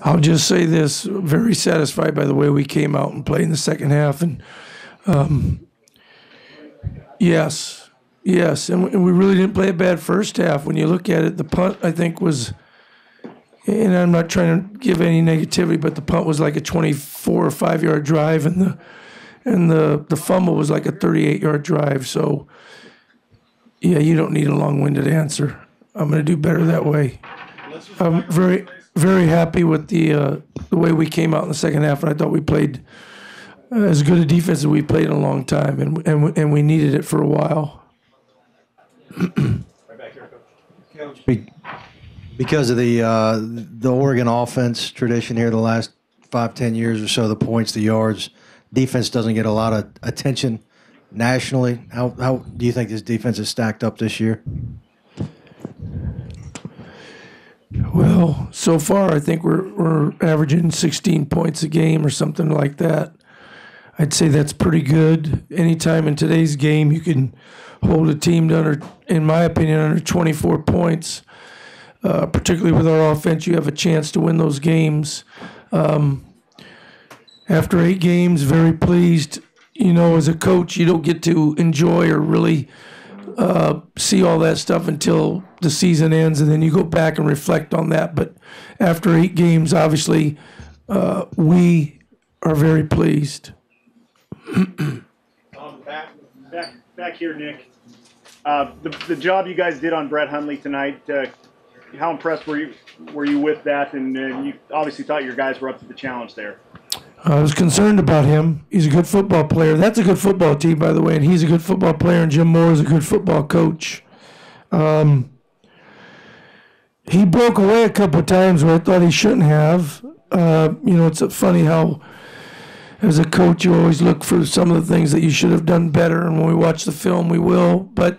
I'll just say this: very satisfied by the way we came out and played in the second half, and yes, and we really didn't play a bad first half. When you look at it, the punt I think was, and I'm not trying to give any negativity, but the punt was like a 24 or 5 yard drive, and the fumble was like a 38-yard drive. So yeah, you don't need a long-winded answer. I'm going to do better that way. I'm very happy with the way we came out in the second half, and I thought we played as good a defense as we played in a long time, and we needed it for a while. Right back here, Coach. Because of the Oregon offense tradition here the last 5-10 years or so, the points, the yards, defense doesn't get a lot of attention nationally. How do you think this defense is stacked up this year? Well, so far I think we're averaging 16 points a game or something like that. I'd say that's pretty good. Anytime in today's game you can hold a team to under, in my opinion, under 24 points, particularly with our offense, you have a chance to win those games. After 8 games, very pleased. You know, as a coach, you don't get to enjoy or really see all that stuff until the season ends, and then you go back and reflect on that. But after 8 games, obviously, we are very pleased. Back here, Nick. The job you guys did on Brett Hundley tonight, how impressed were you with that? And you obviously thought your guys were up to the challenge there. I was concerned about him. He's a good football player. That's a good football team, by the way, and he's a good football player, and Jim Moore is a good football coach. He broke away a couple of times where I thought he shouldn't have. It's funny how as a coach you always look for some of the things that you should have done better, and when we watch the film we will. But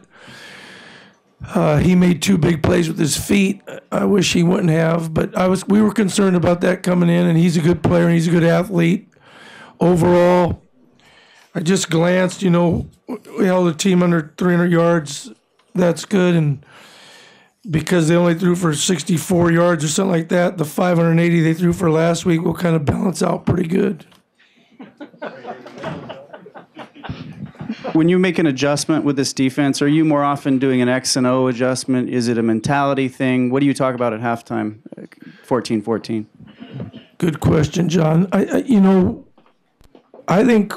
he made 2 big plays with his feet. I wish he wouldn't have, but we were concerned about that coming in, and he's a good player and he's a good athlete. Overall, I just glanced, we held the team under 300 yards. That's good, and because they only threw for 64 yards or something like that, the 580 they threw for last week will kind of balance out pretty good. When you make an adjustment with this defense, are you more often doing an X and O adjustment? Is it a mentality thing? What do you talk about at halftime, 14-14? Good question, John. I think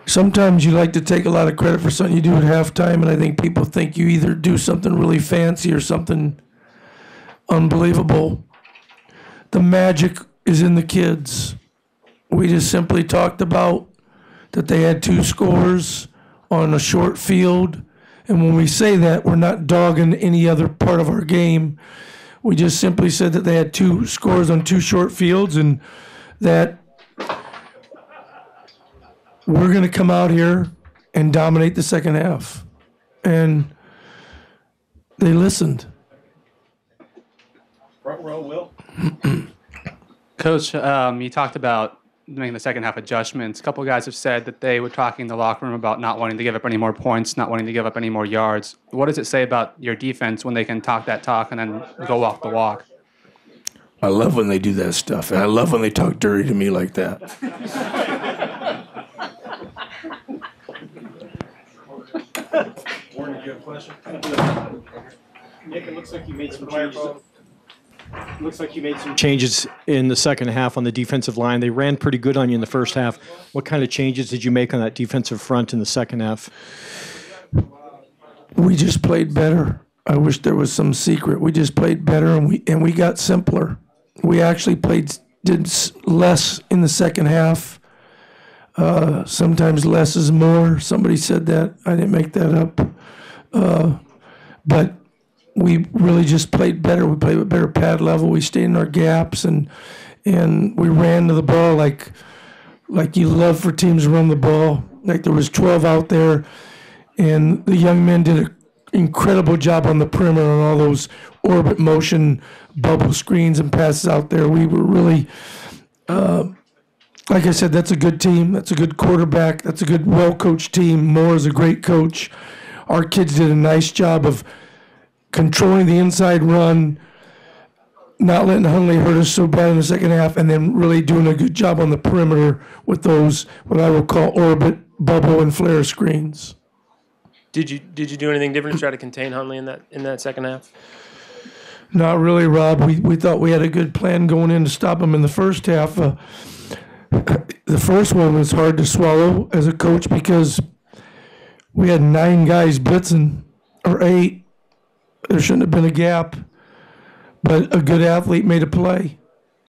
sometimes you like to take a lot of credit for something you do at halftime, and I think people think you either do something really fancy or something unbelievable. The magic is in the kids. We just simply talked about that they had 2 scores on a short field. And when we say that, we're not dogging any other part of our game. We just simply said that they had 2 scores on 2 short fields, and that we're going to come out here and dominate the second half. And they listened. Front row, Will. Coach, you talked about making the second half adjustments. A couple of guys have said that they were talking in the locker room about not wanting to give up any more points, not wanting to give up any more yards. What does it say about your defense when they can talk that talk and then go walk the walk? I love when they do that stuff, and I love when they talk dirty to me like that. Warren, do you have a question? Nick, it looks like you made some changes. Looks like you made some changes in the second half on the defensive line. They ran pretty good on you in the first half. What kind of changes did you make on that defensive front in the second half? We just played better. I wish there was some secret. We just played better, and we got simpler. We actually did less in the second half. Sometimes less is more. Somebody said that. I didn't make that up. But we really just played better. We played with better pad level. We stayed in our gaps, and we ran to the ball like you love for teams to run the ball. Like there was 12 out there, and the young men did an incredible job on the perimeter on all those orbit motion bubble screens and passes out there. We were really, like I said, that's a good team. That's a good quarterback. That's a good, well-coached team. Moore is a great coach. Our kids did a nice job of controlling the inside run, not letting Hunley hurt us so bad in the second half, and then really doing a good job on the perimeter with those, what I will call orbit, bubble, and flare screens. Did you do anything different to try to contain Hunley in that second half? Not really, Rob. We thought we had a good plan going in to stop him in the first half. The first one was hard to swallow as a coach because we had 9 guys blitzing, or 8. There shouldn't have been a gap, but a good athlete made a play.